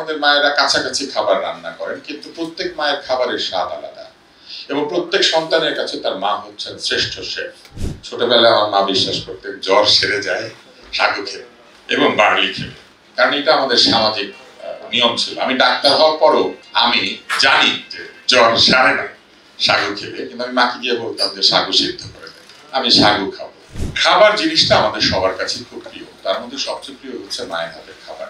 আমাদের মায়েরা কাছাকাছি খাবার রান্না করেন, কিন্তু প্রত্যেক মায়ের খাবারের স্বাদ আলাদা এবং প্রত্যেক সন্তানের কাছে তার মা হচ্ছেন শ্রেষ্ঠ শেফ। ছোটবেলায় আমার মা বিশ্বাস করতেন জ্বর সেরে যায় সাগু খেলে এবং বার্লি খেলে, কারণ এটা আমাদের সামাজিক নিয়ম ছিল। আমি ডাক্তার হওয়ার পরও আমি জানি যে জ্বর সারে না সাগু খেলে, কিন্তু আমি মাকে গিয়ে বলতাম যে সাগু সিদ্ধ করে দেয়, আমি সাগু খাবো। খাবার জিনিসটা আমাদের সবার কাছে খুব প্রিয়, তার মধ্যে সবচেয়ে প্রিয় হচ্ছে মায়ের হাতের খাবার।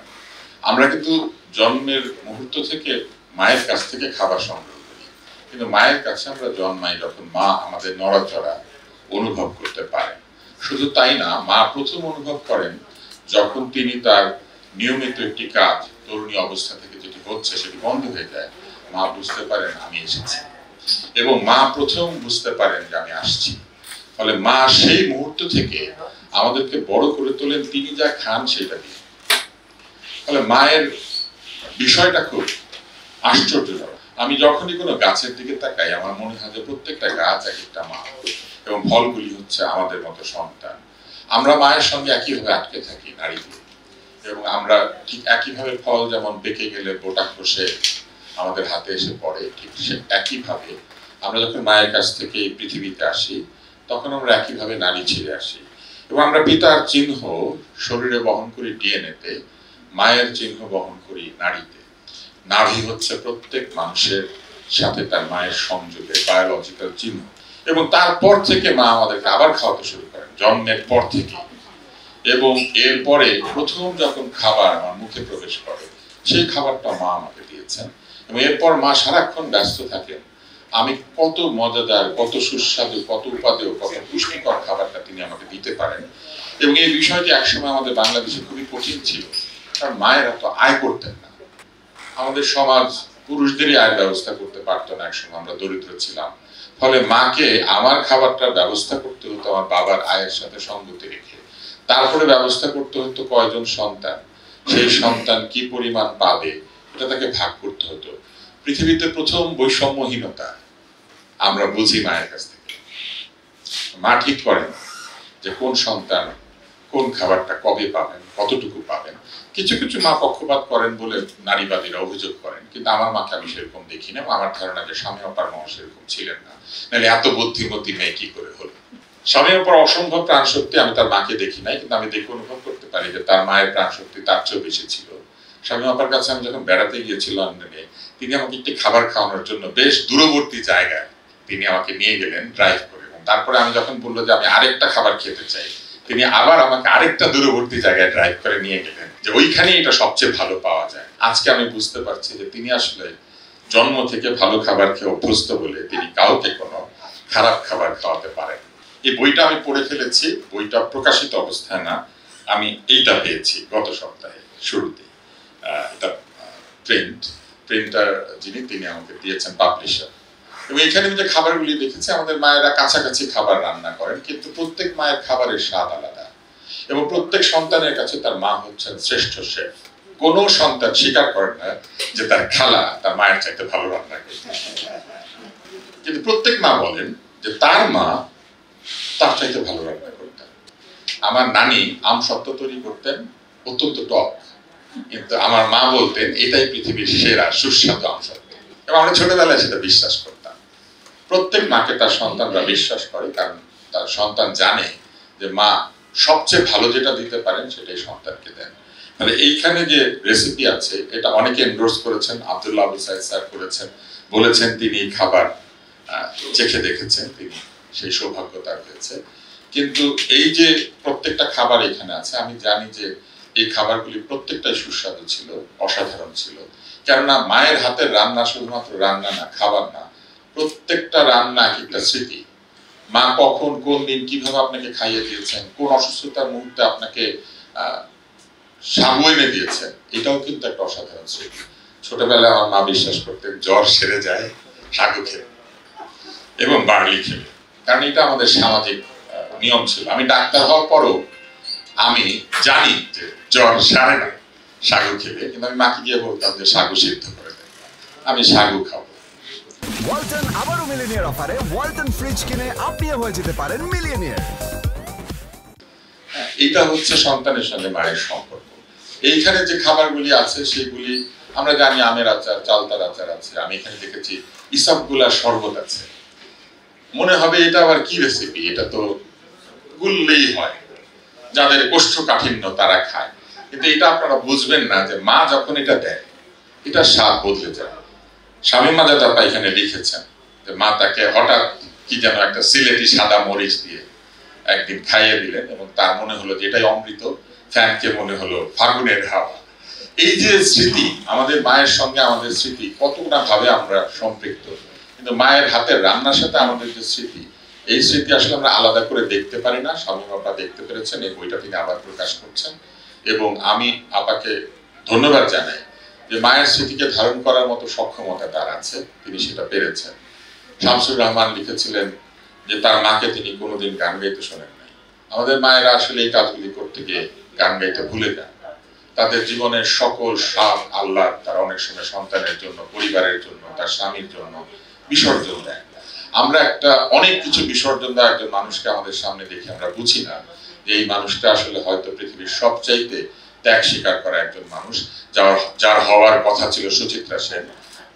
আমরা কিন্তু জন্মের মুহূর্ত থেকে মায়ের কাছ থেকে খাবার সংগ্রহ করি, কিন্তু মায়ের কাছে আমরা জন্মাই যখন মা আমাদের নড়াচড়া অনুভব করতে পারেন। শুধু তাই না, মা প্রথম অনুভব করেন যখন তিনি তার নিয়মিত একটি কাজ তরুণী অবস্থা থেকে যেটি হচ্ছে সেটি বন্ধ হয়ে যায়। মা বুঝতে পারেন আমি এসেছি, এবং মা প্রথম বুঝতে পারেন যে আমি আসছি। ফলে মা সেই মুহূর্ত থেকে আমাদেরকে বড় করে তোলেন তিনি যা খান সেটা দিয়ে। ফলে মায়ের বিষয়টা খুব আশ্চর্যজনক। আমি যখনই কোনো গাছের দিকে তাকাই আমার মনে হয় যে প্রত্যেকটা গাছ এক একটা মা, এবং ফলগুলি হচ্ছে আমাদের মতো সন্তান। আমরা মায়ের সঙ্গে একইভাবে আটকে থাকি নারী দিয়ে, এবং আমরা ঠিক একইভাবে ফল যেমন পেকে গেলে বোটা খসে আমাদের হাতে এসে পড়ে, ঠিক সে একইভাবে আমরা যখন মায়ের কাছ থেকে এই পৃথিবীতে আসি তখন আমরা একইভাবে নারী ছেড়ে আসি, এবং আমরা পিতার চিহ্ন শরীরে বহন করি ডিএনএতে, মায়ের চিহ্ন বহন করি নারীতে। নাভি হচ্ছে প্রত্যেক মানুষের সাথে তার মায়ের সংযোগে বায়োলজিক্যাল চিহ্ন, এবং তারপর থেকে মা আমাদেরকে আবার খাওয়াতে শুরু করেন জন্মের পর থেকে। এবং এরপরে প্রথম যখন খাবার আমার মুখে প্রবেশ করে সেই খাবারটা মা আমাকে দিয়েছেন, এবং এরপর মা সারাক্ষণ ব্যস্ত থাকেন আমি কত মজাদার, কত সুস্বাদু, কত উপাদেয়, কত পুষ্টিকর খাবারটা তিনি আমাকে দিতে পারেন। এবং এই বিষয়টি একসময় আমাদের বাংলাদেশে খুবই কঠিন ছিল, কারণ মায়েরা তো আয় করতেন না। আমাদের সমাজ পুরুষদেরই আয়ের ব্যবস্থা করতে পারতো না, একসময় আমরা দরিদ্র ছিলাম। ফলে মাকে আমার খাবারটার ব্যবস্থা করতে হতো আমার বাবার আয়ের সাথে সঙ্গতি রেখে। তারপরে ব্যবস্থা করতে হতো কয়জন সন্তান, সেই সন্তান কি পরিমাণ পাবে এটা তাকে ভাগ করতে হতো। পৃথিবীতে প্রথম বৈষম্যহীনতা আমরা বুঝি মায়ের কাছ থেকে। মা ঠিক করেন যে কোন সন্তান কোন খাবারটা কবে পাবেন, কতটুকু পাবেন। কিছু কিছু মা পক্ষপাত করেন বলে নারীবাদীরা অভিযোগ করেন, কিন্তু আমার মাকে আমি সেরকম দেখি না। আমার ধারণা যে স্বামী অপার মা সেরকম ছিলেন না, নাহলে এত বুদ্ধিমতী মেয়ে কি করে হলো। স্বামী অপার অসম্ভব প্রাণ শক্তি আমি তার মাকে দেখি নাই, কিন্তু আমি দেখে অনুভব করতে পারি যে তার মায়ের প্রাণ শক্তি তার চেয়েও বেশি ছিল। স্বামী অপার কাছে আমি যখন বেড়াতে গিয়েছি লন্ডনে, তিনি আমাকে একটি খাবার খাওয়ানোর জন্য বেশ দূরবর্তী জায়গায় তিনি আমাকে নিয়ে গেলেন ড্রাইভ করে, এবং তারপরে আমি যখন বললো যে আমি আরেকটা খাবার খেতে চাই, তিনি আবার আমাকে আরেকটা দূরবর্তী জায়গায় ড্রাইভ করে নিয়ে গেলেন যে ওইখানেই এটা সবচেয়ে ভালো পাওয়া যায়। আজকে আমি বুঝতে পারছি যে তিনি আসলে জন্ম থেকে ভালো খাবার খেয়ে অভ্যস্ত বলে তিনি কাউকে কোনো খারাপ খাবার খাওয়াতে পারেন। এই বইটা আমি পড়ে ফেলেছি, বইটা প্রকাশিত অবস্থায় না, আমি এইটা পেয়েছি গত সপ্তাহে শুরুতে। এটা প্রিন্টার যিনি তিনি আমাকে দিয়েছেন, পাবলিশার। এবং এখানে যে খাবারগুলি দেখেছি আমাদের মায়েরা কাছাকাছি খাবার রান্না করেন, কিন্তু প্রত্যেক মায়ের খাবারের স্বাদ আলাদা এবং প্রত্যেক সন্তানের কাছে তার মা হচ্ছেন শ্রেষ্ঠ শেফ। কোনো সন্তান স্বীকার করে না যে তার খালা তার মায়ের চাইতে ভালো রান্না করতেন, কিন্তু প্রত্যেক মা বলেন যে তার মা তার চাইতে ভালো রান্না করতেন। আমার নানি আমসত্ত্ব তৈরি করতেন অত্যন্ত টক, কিন্তু আমার মা বলতেন এটাই পৃথিবীর সেরা সুস্বাদু আমসত্ত্ব, এবং আমরা ছোটবেলায় সেটা বিশ্বাস করতাম। প্রত্যেক মাকে তার সন্তানরা বিশ্বাস করে, কারণ তার সন্তান জানে যে মা সবচেয়ে ভালো যেটা দিতে পারেন সেটাই সন্তানকে দেন। মানে এইখানে যে রেসিপি আছে এটা অনেকে এন্ডোর্স করেছেন, আব্দুল্লাহ আবু সাইদ স্যার করেছেন, বলেছেন তিনি খাবার চেখে দেখেছেন, তিনি সেই সৌভাগ্য তার হয়েছে। কিন্তু এই যে প্রত্যেকটা খাবার এখানে আছে, আমি জানি যে এই খাবারগুলি প্রত্যেকটাই সুস্বাদু ছিল, অসাধারণ ছিল। কেননা মায়ের হাতের রান্না শুধুমাত্র রান্না না, খাবার না, প্রত্যেকটা রান্না একটা স্মৃতি। মা কখন কোন দিন কিভাবে আপনাকে খাইয়ে দিয়েছেন, কোন অসুস্থতার মুহূর্তে আপনাকে সাবু এনে দিয়েছেন, এটাও কিন্তু একটা অসাধারণ স্মৃতি। ছোটবেলায় আমার মা বিশ্বাস করতেন জ্বর সেরে যায় সাগু খেলে এবং বার্লি খেলে, কারণ এটা আমাদের সামাজিক নিয়ম ছিল। আমি ডাক্তার হওয়ার পরও আমি জানি যে জ্বর সারে না সাগু খেলে, কিন্তু আমি মাকে গিয়ে বলতাম যে সাগু সিদ্ধ করে দেয়, আমি সাগু খাবো। ওয়ালটন আবারও মিলিয়নিয়ার অফারে ওয়ালটন ফ্রিজ কিনে আপনিও হয়ে যেতে পারেন মিলিয়নিয়ার। এটা হচ্ছে সন্তানের সঙ্গে মায়ের সম্পর্ক। এইখানে যে খাবারগুলি আছে সেগুলি আমরা জানি আমের আচার, চালতার আচার আছে, আমি এখানে দেখেছি ইসবগুলা শরবত আছে। মনে হবে এটা আবার কি রেসিপি, এটা তো গুললেই হয়, যাদের কোষ্ঠকাঠিন্য তারা খায়। কিন্তু এটা আপনারা বুঝবেন না যে মা যখন এটা দেয় এটা স্বাদ বদলে যায়। শামীমা দাদা এখানে লিখেছেন যে মা তাকে হঠাৎ কি যেন একটা সিলেটি সাদা মরিচ দিয়ে একদিন খাইয়ে দিলেন এবং তার মনে হলো যে এটাই অমৃত, ফ্যানকে মনে হলো ফাগুনের হাওয়া। এই যে স্মৃতি, আমাদের মায়ের সঙ্গে আমাদের স্মৃতি কতটা ভাবে আমরা সম্পৃক্ত, কিন্তু মায়ের হাতের রান্নার সাথে আমাদের যে স্মৃতি, এই স্মৃতি আসলে আমরা আলাদা করে দেখতে পারি না। শামীম আপা দেখতে পেরেছেন, এই বইটা তিনি আবার প্রকাশ করছেন এবং আমি আপাকে ধন্যবাদ জানাই যে মায়ের স্মৃতিকে ধারণ করার মতো সক্ষমতা তার আছে, তিনি সেটা পেরেছেন। শামসুর রহমান লিখেছিলেন যে তার মাকে তিনি কোনোদিন গান গাইতে শোনেন নাই। আমাদের মায়েরা আসলে এই কাজগুলি করতে গিয়ে গান গাইতে ভুলে যান। তাদের জীবনের সকল স্বাদ আহ্লাদ তারা অনেক সময় সন্তানের জন্য, পরিবারের জন্য, তার স্বামীর জন্য বিসর্জন দেয়। আমরা অনেক কিছু বিসর্জন দেওয়া একজন মানুষকে আমাদের সামনে দেখে আমরা বুঝি না যে এই মানুষটা আসলে হয়তো পৃথিবীর সবচাইতে ত্যাগ স্বীকার করা একজন মানুষ। যার হওয়ার কথা ছিল সুচিত্রা সেন,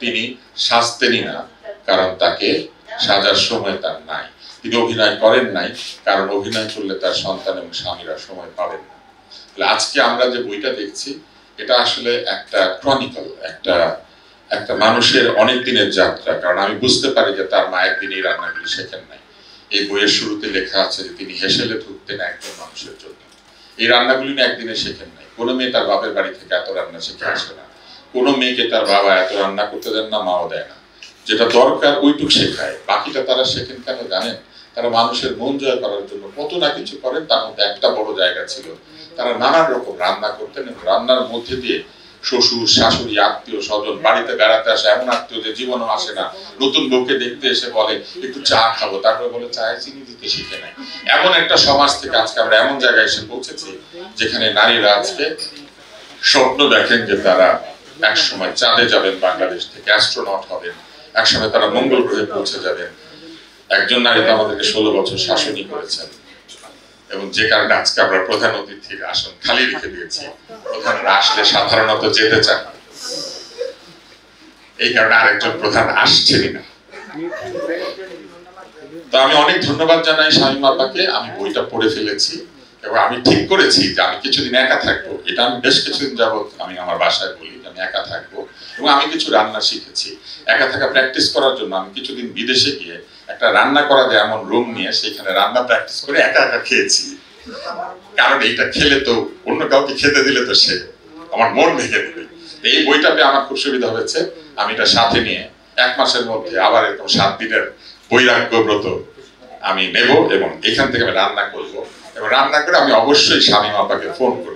তিনি সাজতেনই না, কারণ তাকে সাজার সময় তার নাই। তিনি অভিনয় করেন নাই, কারণ অভিনয় করলে তার সন্তান এবং স্বামীরা সময় পাবেন না। আজকে আমরা যে বইটা দেখছি এটা আসলে একটা ক্রনিকল, একটা মানুষের অনেক দিনের যাত্রা। কারণ আমি বুঝতে পারি যে তার মায়ের দিন এই রান্নাগুলি শেখেন নাই। এই বইয়ের শুরুতে লেখা আছে যে তিনি হেসেলে ধুকতেন একজন মানুষের জন্য। এই রান্নাগুলি একদিনে শেখেন নাই। কোনো মেয়ে তার বাপের বাড়ি থেকে এত রান্না শিখে আসে না। কোনো মেয়েকে তার বাবা এত রান্না করতে দেন না, মাও দেয় না। যেটা দরকার ওইটুক শেখায়, বাকিটা তারা শেখেন কেন জানেন? তারা মানুষের মন জয় করার জন্য কত না কিছু করেন। তার মধ্যে একটা বড় জায়গা ছিল তারা নানান রকম রান্না করতেন এবং রান্নার মধ্যে দিয়ে শ্বশুর, শাশুড়ি, আত্মীয় স্বজন, বাড়িতে বেড়াতে আসে এমন আত্মীয় যে জীবনও আসে না, নতুন বউকে দেখতে এসে বলে একটু চা খাবো, তারপরে বলে চায়ে চিনি দিতে শিখে নেয়। এমন একটা সমাজ থেকে আজকে আমরা এমন জায়গায় এসে পৌঁছেছি যেখানে নারীরা আজকে স্বপ্ন দেখেন যে তারা একসময় চাঁদে যাবেন, বাংলাদেশ থেকে অ্যাস্ট্রোনট হবেন, একসময় তারা মঙ্গল গ্রহে পৌঁছে যাবেন। একজন নারী তো আমাদেরকে 16 বছর শাসনই করেছেন এবং যে কারণে আজকে আমরা প্রধান অতিথির আসন খালি রেখে দিয়েছি। প্রধানরা আসলে সাধারণত যেতে চান, এই কারণে আরেকজন প্রধান আসছেনই না। তো আমি অনেক ধন্যবাদ জানাই শামীম আপাকে। আমি বইটা পড়ে ফেলেছি এবং আমি ঠিক করেছি যে আমি কিছুদিন একা থাকবো। এটা আমি বেশ কিছুদিন যাবত আমি আমার বাসায় বলি যে আমি একা থাকবো এবং আমি কিছু রান্না শিখেছি। একা থাকা প্র্যাকটিস করার জন্য আমি কিছুদিন বিদেশে গিয়ে একটা রান্না করা যায় এমন রুম নিয়ে সেখানে রান্না প্র্যাকটিস করে একা একা খেয়েছি। কারণ এইটা খেলে তো অন্য কাউকে খেতে দিলে তো সে আমার মন ভেঙে দেবে। এই বইটাতে আমার খুব সুবিধা হয়েছে, আমি এটা সাথে নিয়ে 1 মাসের মধ্যে আবার এরকম 7 দিনের বৈরাগ্য ব্রত আমি নেব এবং এখান থেকে আমি রান্না করবো এবং রান্না করে আমি অবশ্যই শামীম আপাকে ফোন করব।